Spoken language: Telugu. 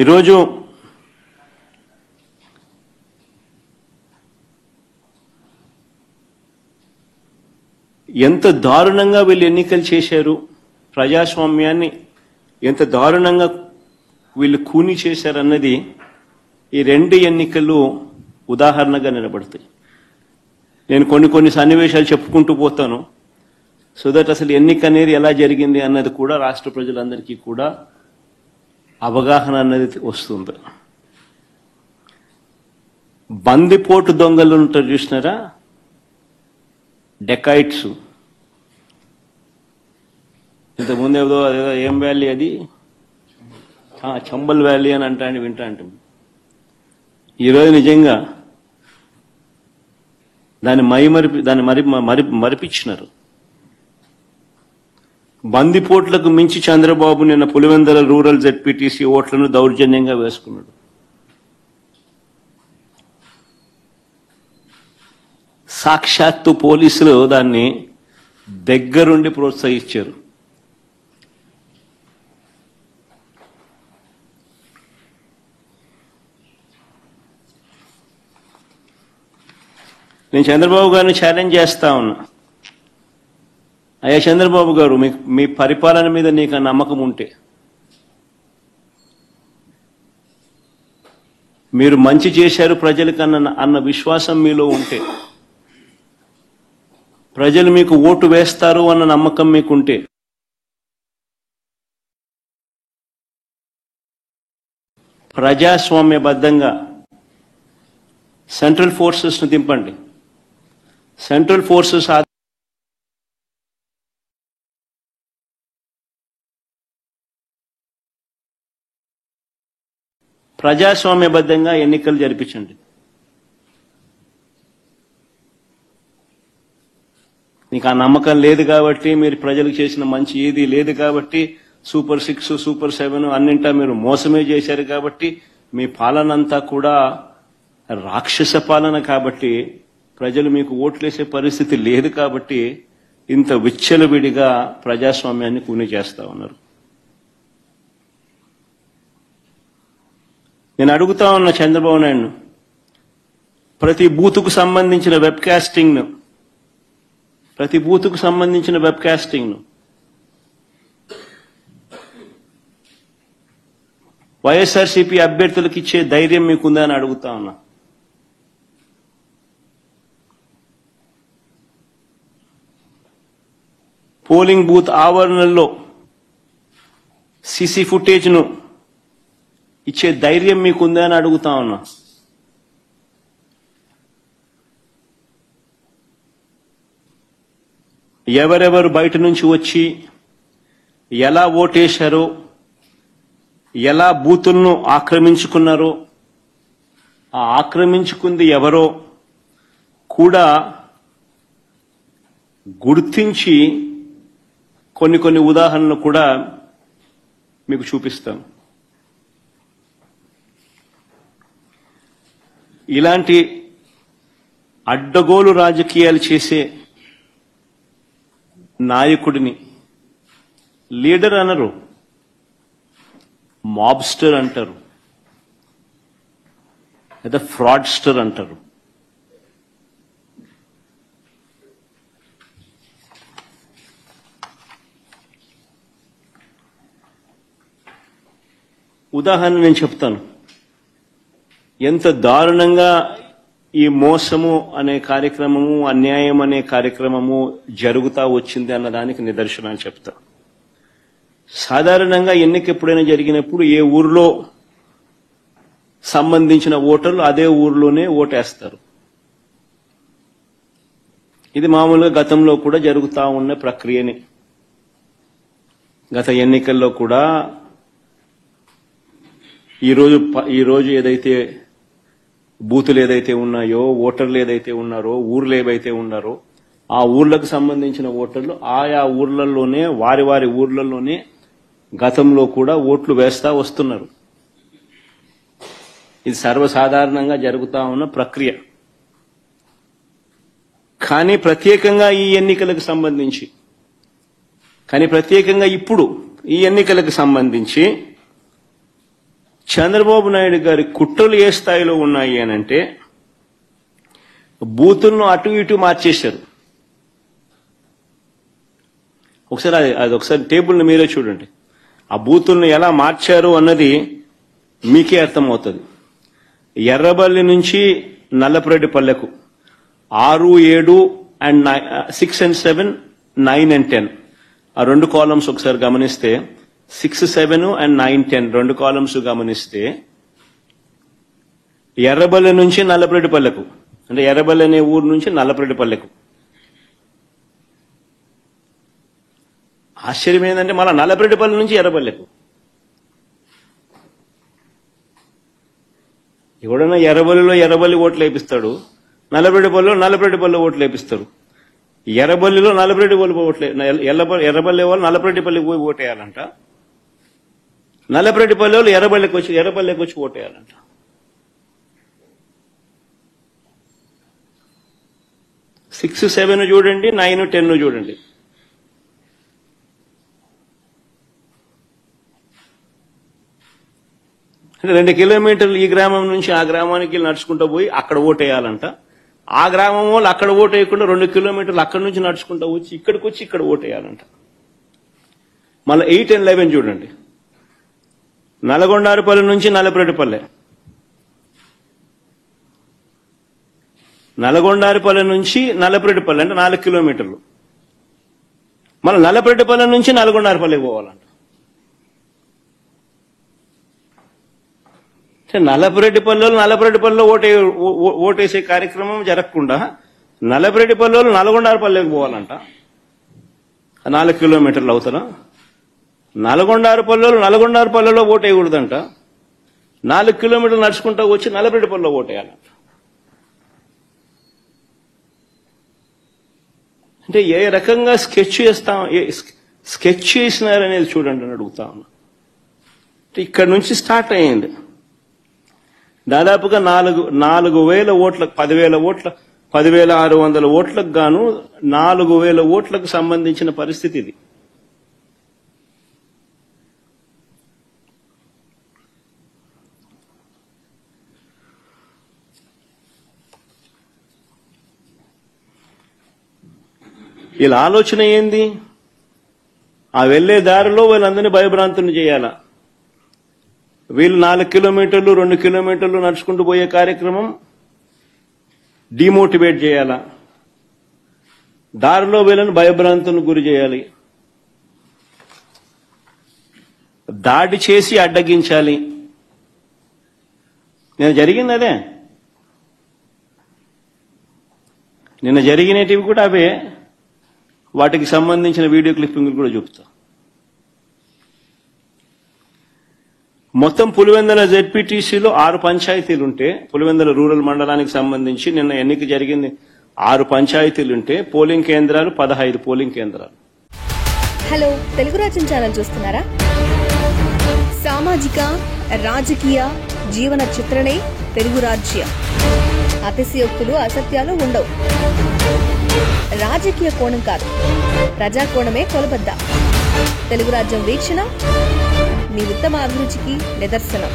ఈరోజు ఎంత దారుణంగా వీళ్ళు ఎన్నికలు చేశారు, ప్రజాస్వామ్యాన్ని ఎంత దారుణంగా వీళ్ళు కూని చేశారన్నది ఈ రెండు ఎన్నికలు ఉదాహరణగా నిలబడతాయి. నేను కొన్ని సన్నివేశాలు చెప్పుకుంటూ పోతాను, సో దట్ అసలు ఎన్నిక అనేది ఎలా జరిగింది అన్నది కూడా రాష్ట్ర ప్రజలందరికీ కూడా అవగాహన అన్నది వస్తుంది. బందిపోటు దొంగలు ఉంటారు చూసినారా, డెకాయిట్స్. ఇంతకుముందు ఏదో ఏం వ్యాలీ అది, చంబల్ వ్యాలీ అని వింటా అంటాం. ఈరోజు నిజంగా దాన్ని మరిపించినారు. బందిపోట్లకు మించి చంద్రబాబు నిన్న పులివెందుల రూరల్ జెడ్పీటీసీ ఓట్లను దౌర్జన్యంగా వేసుకున్నాడు. సాక్షాత్తు పోలీసులు దాన్ని దగ్గరుండి ప్రోత్సహించారు. నేను చంద్రబాబు గారిని ఛాలెంజ్ చేస్తా ఉన్నా, అయ్యా చంద్రబాబు గారు, మీ పరిపాలన మీద నీకు నమ్మకం ఉంటే, మీరు మంచి చేశారు ప్రజలకన్నా అన్న విశ్వాసం మీలో ఉంటే, ప్రజలు మీకు ఓటు వేస్తారు అన్న నమ్మకం మీకుంటే, ప్రజాస్వామ్యబద్ధంగా సెంట్రల్ ఫోర్సెస్ను దింపండి. సెంట్రల్ ఫోర్సెస్ ప్రజాస్వామ్యబద్ధంగా ఎన్నికలు జరిపించండి. మీకు ఆ నమ్మకం లేదు కాబట్టి, మీరు ప్రజలకు చేసిన మంచి ఏది లేదు కాబట్టి, సూపర్ 6, సూపర్ 7 అన్నింటా మీరు మోసమే చేశారు కాబట్టి, మీ పాలన అంతా కూడా రాక్షస పాలన కాబట్టి, ప్రజలు మీకు ఓట్లేసే పరిస్థితి లేదు కాబట్టి ఇంత విచ్చలవిడిగా ప్రజాస్వామ్యాన్ని కూని చేస్తా ఉన్నారు. నేను అడుగుతా ఉన్న చంద్రబాబు నాయుడు, ప్రతి బూతుకు సంబంధించిన వెబ్ కాస్టింగ్ను వైఎస్ఆర్సీపీ అభ్యర్థులకు ఇచ్చే ధైర్యం మీకుందా అని అడుగుతా ఉన్నా. పోలింగ్ బూత్ ఆవరణల్లో సీసీ ఫుటేజ్ను ఇచ్చే ధైర్యం మీకుందా అని అడుగుతా ఉన్నా. ఎవరెవరు బయట నుంచి వచ్చి ఎలా ఓటేశారో, ఎలా బూతులను ఆక్రమించుకున్నారో, ఆ ఆక్రమించుకుంది ఎవరో కూడా గుర్తించి కొన్ని ఉదాహరణలు కూడా మీకు చూపిస్తాం. ఇలాంటి అడ్డగోలు రాజకీయాలు చేసే నాయకుడిని లీడర్ అనరు, మాబ్స్టర్ అంటారు, లేదా ఫ్రాడ్స్టర్ అంటారు. ఉదాహరణ నేను చెప్తాను, ఎంత దారుణంగా ఈ మోసము అనే కార్యక్రమము, అన్యాయం అనే కార్యక్రమము జరుగుతా వచ్చింది అన్నదానికి నిదర్శనాలు చెప్తా. సాధారణంగా ఎన్నిక ఎప్పుడైనా జరిగినప్పుడు ఏ ఊర్లో సంబంధించిన ఓటర్లు అదే ఊర్లోనే ఓటేస్తారు. ఇది మామూలుగా గతంలో కూడా జరుగుతా ఉన్న ప్రక్రియనే. గత ఎన్నికల్లో కూడా ఈరోజు ఏదైతే బూతులు ఏదైతే ఉన్నాయో, ఓటర్లు ఏదైతే ఉన్నారో, ఊర్లు ఏవైతే ఉన్నారో, ఆ ఊర్లకు సంబంధించిన ఓటర్లు ఆయా ఊర్లలోనే, వారి ఊర్లలోనే గతంలో కూడా ఓట్లు వేస్తా వస్తున్నారు. ఇది సర్వసాధారణంగా జరుగుతా ఉన్న ప్రక్రియ. కానీ ప్రత్యేకంగా ఈ ఎన్నికలకు సంబంధించి, ఇప్పుడు ఈ ఎన్నికలకు సంబంధించి చంద్రబాబు నాయుడు గారి కుట్రలు ఏ స్థాయిలో ఉన్నాయి అని అంటే బూతులను అటు ఇటు మార్చేశారు. ఒకసారి అది ఒకసారి టేబుల్ని మీరే చూడండి. ఆ బూతులను ఎలా మార్చారు అన్నది మీకే అర్థమవుతుంది. ఎర్రబల్లి నుంచి నల్లపురెడ్డిపల్లెకు 6, 7 and 6 and 7, 9 and 10 ఆ రెండు కాలమ్స్ ఒకసారి గమనిస్తే 6, 7 and 9, 10 రెండు కాలమ్స్ గమనిస్తే ఎర్రబల్లి నుంచి నల్లపురెడ్డిపల్లెకు అంటే ఎర్రబల్లి అనే ఊరు నుంచి నల్లపురెడ్డిపల్లెకు. ఆశ్చర్యం ఏంటంటే మళ్ళా నల్లపురెడ్డిపల్లి నుంచి ఎర్రబల్లెకు. ఎవడన్నా ఎర్రబల్లి ఓట్లు వేపిస్తాడు, నల్లపురెడ్డిపల్లిలో ఓట్లు వేపిస్తారు. ఎర్రబల్లిలో ఎర్రబల్లి వాళ్ళు నల్లపురెడ్డిపల్లి పోయి ఓటేయాలంట, నల్లపురెడ్డిపల్లి వాళ్ళు ఎర్రబల్లికి వచ్చి ఓటేయాలంట. సిక్స్ 7 చూడండి, 9, 10 చూడండి. అంటే 2 కిలోమీటర్లు ఈ గ్రామం నుంచి ఆ గ్రామానికి నడుచుకుంటూ పోయి అక్కడ ఓటేయాలంట. ఆ గ్రామం వాళ్ళు అక్కడ ఓటేయకుండా 2 కిలోమీటర్లు అక్కడి నుంచి నడుచుకుంటూ వచ్చి ఇక్కడ ఓటేయాలంట. మళ్ళీ 8 and 11 చూడండి. నల్గొండారుపల్లి నుంచి నల్లపురెడ్డిపల్లె, నల్గొండారుపల్లి నుంచి నల్లపురెడ్డిపల్లె అంటే 4 కిలోమీటర్లు. మళ్ళీ నల్లపురెడ్డిపల్లె నుంచి నల్గొండారుపల్లికి పోవాలంట. నల్లపురెడ్డిపల్లిలో ఓటేసే కార్యక్రమం జరగకుండా నల్లపురెడ్డిపల్లిలో నల్గొండారుపల్లికి పోవాలంట. 4 కిలోమీటర్లు అవుతారా? నల్గొండారుపల్లిలో ఓటేయకూడదంట. 4 కిలోమీటర్లు నడుచుకుంటూ వచ్చి నల్లపురెడ్డిపల్లిలో ఓటేయాలంట. అంటే ఏ రకంగా స్కెచ్ చేసినారనేది చూడండి అని అడుగుతా ఉన్నా. ఇక్కడ నుంచి స్టార్ట్ అయ్యింది. దాదాపుగా 4,000 ఓట్లకు 10,600 ఓట్లకు గాను 4,000 ఓట్లకు సంబంధించిన పరిస్థితి ఇది. వీళ్ళ ఆలోచన ఏంది? ఆ వెళ్లే దారిలో వీళ్ళందరినీ భయభ్రాంతులు చేయాలా. వీళ్ళు 4 కిలోమీటర్లు 2 కిలోమీటర్లు నడుచుకుంటూ పోయే కార్యక్రమం డిమోటివేట్ చేయాలా. దారిలో వీళ్ళని భయభ్రాంతులకు గురి చేయాలి, దాడి చేసి అడ్డగించాలి. నిన్న జరిగింది అదే. నిన్న జరిగినటివి కూడా అవే. వాటికి సంబంధించిన వీడియో క్లిప్పింగ్లు కూడా చూపుతా. మొత్తం పులివెందుల జెడ్పీటీసీలో 6 పంచాయతీలుంటే, పులివెందుల రూరల్ మండలానికి సంబంధించి నిన్న ఎన్నిక జరిగింది. 6 పంచాయతీలుంటే పోలింగ్ కేంద్రాలు 15 పోలింగ్ కేంద్రాలు. హలో, తెలుగు రాజ్యం ఛానల్ చూస్తున్నారా? సామాజిక రాజకీయ జీవన చిత్రణే తెలుగు రాజ్యం. అతిశయోక్తులు అసత్యాలు ఉండవు. రాజకీయ కోణం కాదు, ప్రజా కోణమే కొలబద్ద. తెలుగు రాజ్యం వీక్షణ మీ ఉత్తమ అభిరుచికి నిదర్శనం.